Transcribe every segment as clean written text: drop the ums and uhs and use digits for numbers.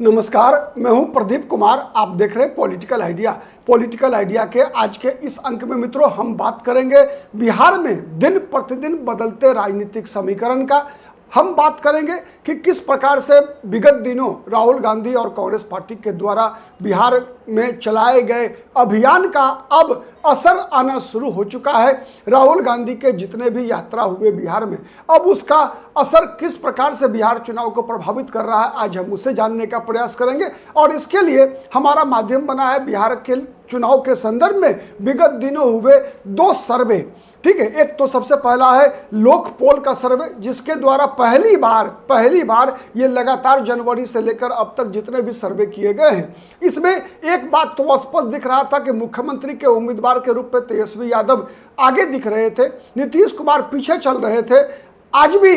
नमस्कार, मैं हूं प्रदीप कुमार। आप देख रहे हैं पॉलिटिकल आइडिया। पॉलिटिकल आइडिया के आज के इस अंक में मित्रों हम बात करेंगे बिहार में दिन प्रतिदिन बदलते राजनीतिक समीकरण का। हम बात करेंगे कि किस प्रकार से विगत दिनों राहुल गांधी और कांग्रेस पार्टी के द्वारा बिहार में चलाए गए अभियान का अब असर आना शुरू हो चुका है। राहुल गांधी के जितने भी यात्रा हुए बिहार में, अब उसका असर किस प्रकार से बिहार चुनाव को प्रभावित कर रहा है, आज हम उसे जानने का प्रयास करेंगे। और इसके लिए हमारा माध्यम बना है बिहार के चुनाव के संदर्भ में विगत दिनों हुए दो सर्वे। ठीक है, एक तो सबसे पहला है लोक पोल का सर्वे, जिसके द्वारा पहली बार ये लगातार जनवरी से लेकर अब तक जितने भी सर्वे किए गए हैं, इसमें एक बात तो स्पष्ट दिख रहा था कि मुख्यमंत्री के उम्मीदवार के रूप में तेजस्वी यादव आगे दिख रहे थे, नीतीश कुमार पीछे चल रहे थे। आज भी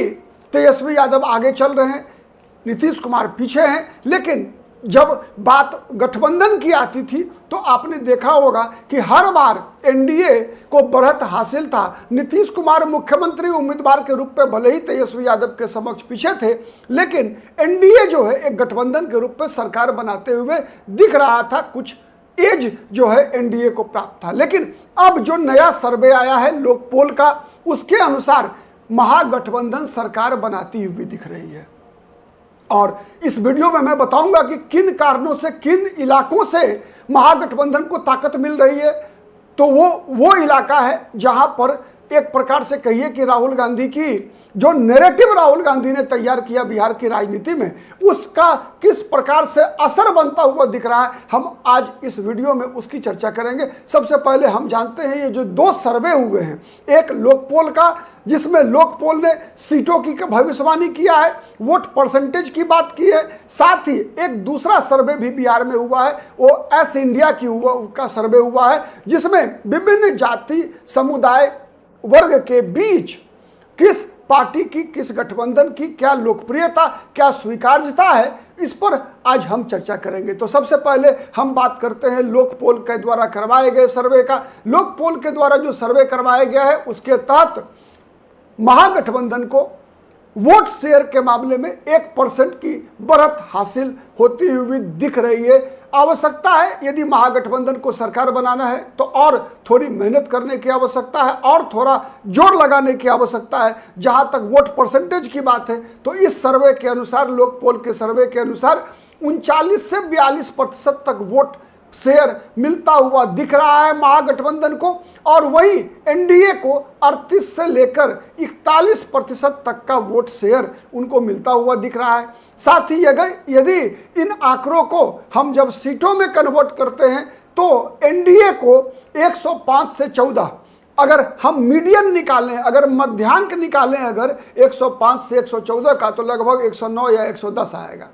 तेजस्वी यादव आगे चल रहे हैं, नीतीश कुमार पीछे हैं। लेकिन जब बात गठबंधन की आती थी तो आपने देखा होगा कि हर बार एनडीए को बढ़त हासिल था। नीतीश कुमार मुख्यमंत्री उम्मीदवार के रूप में भले ही तेजस्वी यादव के समक्ष पीछे थे, लेकिन एनडीए जो है एक गठबंधन के रूप में सरकार बनाते हुए दिख रहा था। कुछ एज जो है एनडीए को प्राप्त था। लेकिन अब जो नया सर्वे आया है लोक पोल का, उसके अनुसार महागठबंधन सरकार बनाती हुई दिख रही है। और इस वीडियो में मैं बताऊंगा कि किन कारणों से, किन इलाकों से महागठबंधन को ताकत मिल रही है। तो वो इलाका है जहां पर एक प्रकार से कहिए कि राहुल गांधी की जो नैरेटिव राहुल गांधी ने तैयार किया बिहार की राजनीति में, उसका किस प्रकार से असर बनता हुआ दिख रहा है, हम आज इस वीडियो में उसकी चर्चा करेंगे। सबसे पहले हम जानते हैं ये जो दो सर्वे हुए हैं, एक लोकपोल का जिसमें लोकपोल ने सीटों की भविष्यवाणी किया है, वोट परसेंटेज की बात की है, साथ ही एक दूसरा सर्वे भी बिहार में हुआ है, वो एस इंडिया का सर्वे हुआ है, जिसमें विभिन्न जाति समुदाय वर्ग के बीच किस पार्टी की, किस गठबंधन की क्या लोकप्रियता, क्या स्वीकार्यता है, इस पर आज हम चर्चा करेंगे। तो सबसे पहले हम बात करते हैं लोकपोल के द्वारा करवाए गए सर्वे का। लोकपोल के द्वारा जो सर्वे करवाया गया है उसके तहत महागठबंधन को वोट शेयर के मामले में 1% की बढ़त हासिल होती हुई दिख रही है। आवश्यकता है, यदि महागठबंधन को सरकार बनाना है तो और थोड़ी मेहनत करने की आवश्यकता है और थोड़ा जोर लगाने की आवश्यकता है। जहां तक वोट परसेंटेज की बात है तो इस सर्वे के अनुसार, लोकपोल के सर्वे के अनुसार 39 से 42% तक वोट शेयर मिलता हुआ दिख रहा है महागठबंधन को, और वही एनडीए को 38 से लेकर 41% तक का वोट शेयर उनको मिलता हुआ दिख रहा है। साथ ही यदि इन आंकड़ों को हम जब सीटों में कन्वर्ट करते हैं तो एनडीए को 105 से 14, अगर हम मीडियन निकालें, अगर मध्यांक निकालें, अगर 105 से 114 का, तो लगभग 109 या 110 आएगा।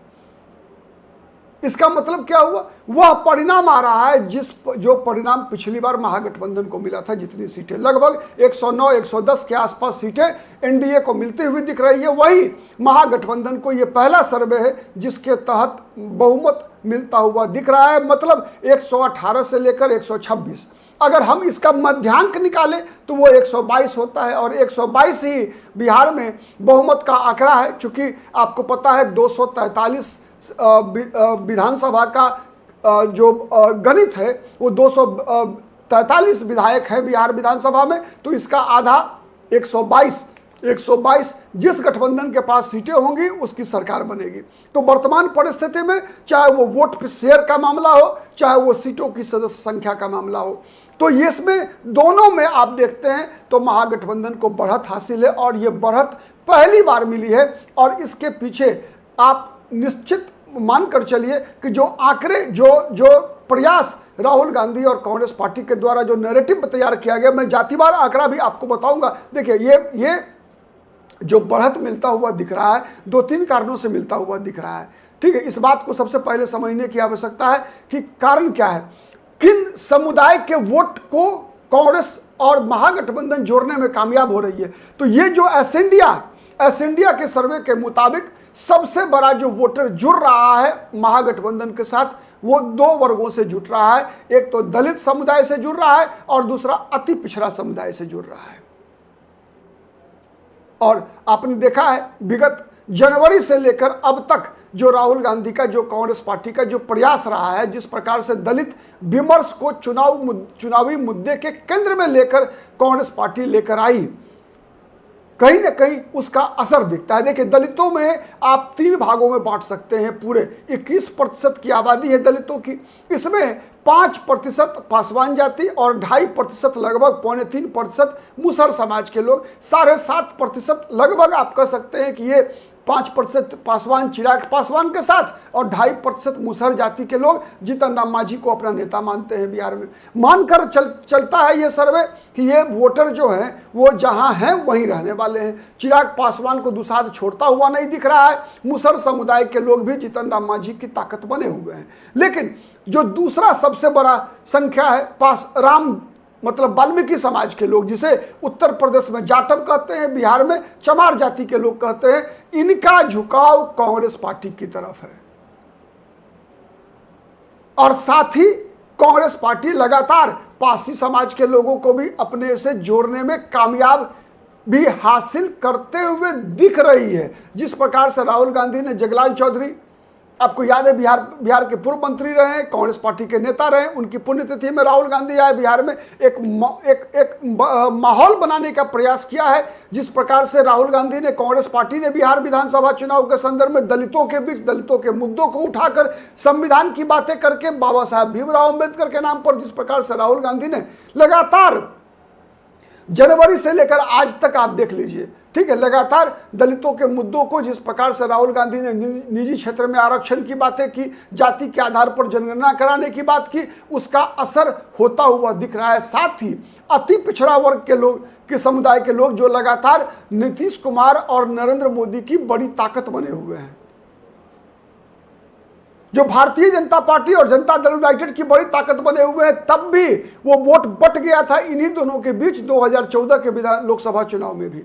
इसका मतलब क्या हुआ? वह परिणाम आ रहा है जो परिणाम पिछली बार महागठबंधन को मिला था। जितनी सीटें, लगभग 109 110 के आसपास सीटें एनडीए को मिलती हुई दिख रही है, वही महागठबंधन को ये पहला सर्वे है जिसके तहत बहुमत मिलता हुआ दिख रहा है। मतलब 118 से लेकर 126। अगर हम इसका मध्यांक निकालें तो वो 122 होता है, और 122 ही बिहार में बहुमत का आंकड़ा है। चूंकि आपको पता है 243 विधानसभा का जो गणित है वो 243 विधायक है बिहार विधानसभा में, तो इसका आधा 122 जिस गठबंधन के पास सीटें होंगी उसकी सरकार बनेगी। तो वर्तमान परिस्थिति में चाहे वो वोट शेयर का मामला हो, चाहे वो सीटों की सदस्य संख्या का मामला हो, तो इसमें दोनों में आप देखते हैं तो महागठबंधन को बढ़त हासिल है, और ये बढ़त पहली बार मिली है। और इसके पीछे आप निश्चित मानकर चलिए कि जो आंकड़े, जो प्रयास राहुल गांधी और कांग्रेस पार्टी के द्वारा जो नैरेटिव तैयार किया गया, मैं जातिवार आंकड़ा भी आपको बताऊंगा। देखिए ये जो बढ़त मिलता हुआ दिख रहा है, 2-3 कारणों से मिलता हुआ दिख रहा है। ठीक है, इस बात को सबसे पहले समझने की आवश्यकता है कि कारण क्या है, किन समुदाय के वोट को कांग्रेस और महागठबंधन जोड़ने में कामयाब हो रही है। तो ये जो एस इंडिया के सर्वे के मुताबिक सबसे बड़ा जो वोटर जुड़ रहा है महागठबंधन के साथ, वो 2 वर्गों से जुड़ रहा है। एक तो दलित समुदाय से जुड़ रहा है और दूसरा अति पिछड़ा समुदाय से जुड़ रहा है। और आपने देखा है विगत जनवरी से लेकर अब तक जो राहुल गांधी का, जो कांग्रेस पार्टी का जो प्रयास रहा है, जिस प्रकार से दलित विमर्श को चुनावी मुद्दे के केंद्र में लेकर कांग्रेस पार्टी लेकर आई, कहीं ना कहीं उसका असर दिखता है। देखिए, दलितों में आप 3 भागों में बांट सकते हैं। पूरे 21% की आबादी है दलितों की, इसमें 5% पासवान जाति और 2.5% लगभग 2.25% मुसहर समाज के लोग, 7.5% लगभग आप कह सकते हैं कि ये 5% पासवान, चिराग पासवान के साथ और 2.5% मुसहर जाति के लोग जीतन राम मांझी को अपना नेता मानते हैं बिहार में। मानकर चलता है ये सर्वे कि ये वोटर जो हैं वो जहां हैं वहीं रहने वाले हैं। चिराग पासवान को दुसाध छोड़ता हुआ नहीं दिख रहा है। मुसहर समुदाय के लोग भी जीतन राम मांझी की ताकत बने हुए हैं। लेकिन जो दूसरा सबसे बड़ा संख्या है मतलब वाल्मीकि समाज के लोग, जिसे उत्तर प्रदेश में जाटव कहते हैं, बिहार में चमार जाति के लोग कहते हैं, इनका झुकाव कांग्रेस पार्टी की तरफ है। और साथ ही कांग्रेस पार्टी लगातार पासी समाज के लोगों को भी अपने से जोड़ने में कामयाब भी हासिल करते हुए दिख रही है। जिस प्रकार से राहुल गांधी ने जगलाल चौधरी, आपको याद है बिहार के पूर्व मंत्री रहे, कांग्रेस पार्टी के नेता रहे, उनकी पुण्यतिथि में राहुल गांधी आए बिहार में, एक माहौल बनाने का प्रयास किया है। जिस प्रकार से राहुल गांधी ने, कांग्रेस पार्टी ने बिहार विधानसभा चुनाव के संदर्भ में दलितों के बीच दलितों के मुद्दों को उठाकर संविधान की बातें करके, बाबा साहब भीमराव अम्बेडकर के नाम पर जिस प्रकार से राहुल गांधी ने लगातार जनवरी से लेकर आज तक आप देख लीजिए, ठीक है, लगातार दलितों के मुद्दों को, जिस प्रकार से राहुल गांधी ने निजी क्षेत्र में आरक्षण की बातें की, जाति के आधार पर जनगणना कराने की बात की, उसका असर होता हुआ दिख रहा है। साथ ही अति पिछड़ा वर्ग के लोग, के समुदाय के लोग जो लगातार नीतीश कुमार और नरेंद्र मोदी की बड़ी ताकत बने हुए हैं, जो भारतीय जनता पार्टी और जनता दल यूनाइटेड की बड़ी ताकत बने हुए हैं, तब भी वो वोट बट गया था इन्हीं दोनों के बीच 2014 के लोकसभा चुनाव में भी।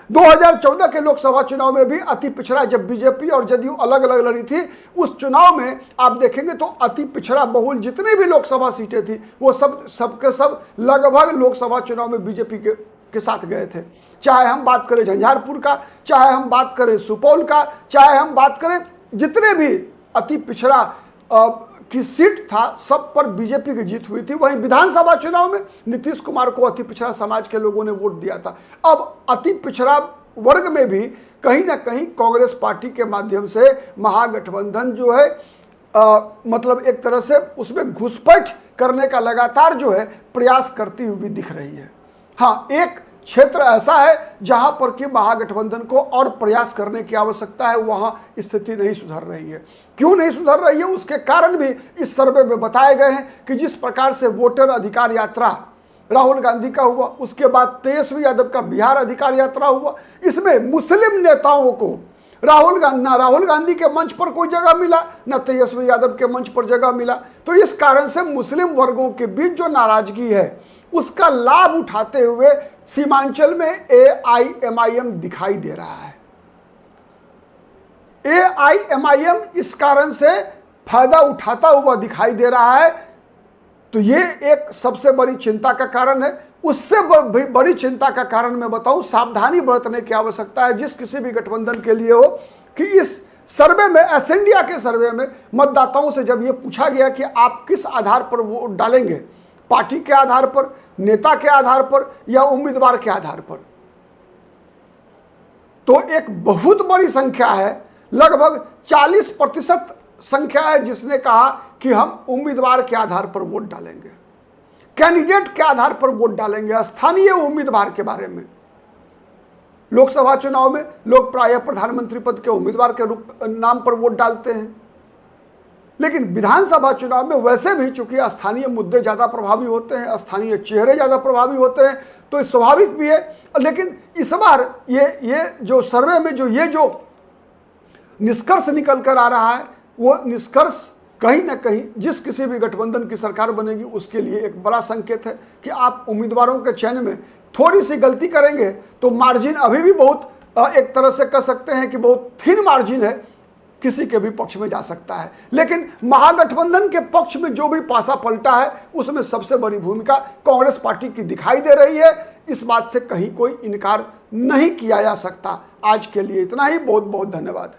2014 के लोकसभा चुनाव में भी अति पिछड़ा, जब बीजेपी और जदयू अलग अलग लड़ी थी, उस चुनाव में आप देखेंगे तो अति पिछड़ा बहुल जितनी भी लोकसभा सीटें थी वो सब लगभग लोकसभा चुनाव में बीजेपी के साथ गए थे। चाहे हम बात करें झंझारपुर का, चाहे हम बात करें सुपौल का, चाहे हम बात करें जितने भी अति पिछड़ा की सीट था, सब पर बीजेपी की जीत हुई थी। वहीं विधानसभा चुनाव में नीतीश कुमार को अति पिछड़ा समाज के लोगों ने वोट दिया था। अब अति पिछड़ा वर्ग में भी कहीं ना कहीं कांग्रेस पार्टी के माध्यम से महागठबंधन जो है मतलब एक तरह से उसमें घुसपैठ करने का लगातार जो है प्रयास करती हुई दिख रही है। हाँ, एक क्षेत्र ऐसा है जहां पर कि महागठबंधन को और प्रयास करने की आवश्यकता है, वहां स्थिति नहीं सुधर रही है। क्यों नहीं सुधर रही है, उसके कारण भी इस सर्वे में बताए गए हैं कि जिस प्रकार से वोटर अधिकार यात्रा राहुल गांधी का हुआ, उसके बाद तेजस्वी यादव का बिहार अधिकार यात्रा हुआ, इसमें मुस्लिम नेताओं को राहुल गांधी के मंच पर कोई जगह मिला, न तेजस्वी यादव के मंच पर जगह मिला। तो इस कारण से मुस्लिम वर्गों के बीच जो नाराजगी है उसका लाभ उठाते हुए सीमांचल में AIMIM दिखाई दे रहा है। AIMIM इस कारण से फायदा उठाता हुआ दिखाई दे रहा है। तो ये एक सबसे बड़ी चिंता का कारण है। उससे बड़ी चिंता का कारण मैं बताऊं, सावधानी बरतने की आवश्यकता है जिस किसी भी गठबंधन के लिए हो, कि इस सर्वे में, एस इंडिया के सर्वे में मतदाताओं से जब ये पूछा गया कि आप किस आधार पर वोट डालेंगे, पार्टी के आधार पर, नेता के आधार पर या उम्मीदवार के आधार पर, तो एक बहुत बड़ी संख्या है, लगभग 40% संख्या है जिसने कहा कि हम उम्मीदवार के आधार पर वोट डालेंगे, कैंडिडेट के आधार पर वोट डालेंगे, स्थानीय उम्मीदवार के बारे में। लोकसभा चुनाव में लोग प्रायः प्रधानमंत्री पद के उम्मीदवार के नाम पर वोट डालते हैं, लेकिन विधानसभा चुनाव में वैसे भी चूंकि स्थानीय मुद्दे ज़्यादा प्रभावी होते हैं, स्थानीय चेहरे ज़्यादा प्रभावी होते हैं, तो स्वाभाविक भी है। लेकिन इस बार ये जो सर्वे में जो निष्कर्ष निकल कर आ रहा है, वो निष्कर्ष कहीं ना कहीं जिस किसी भी गठबंधन की सरकार बनेगी उसके लिए एक बड़ा संकेत है कि आप उम्मीदवारों के चयन में थोड़ी सी गलती करेंगे तो मार्जिन अभी भी बहुत एक तरह से कह सकते हैं कि बहुत थिन मार्जिन है, किसी के भी पक्ष में जा सकता है। लेकिन महागठबंधन के पक्ष में जो भी पासा पलटा है उसमें सबसे बड़ी भूमिका कांग्रेस पार्टी की दिखाई दे रही है। इस बात से कहीं कोई इनकार नहीं किया जा सकता। आज के लिए इतना ही, बहुत बहुत धन्यवाद।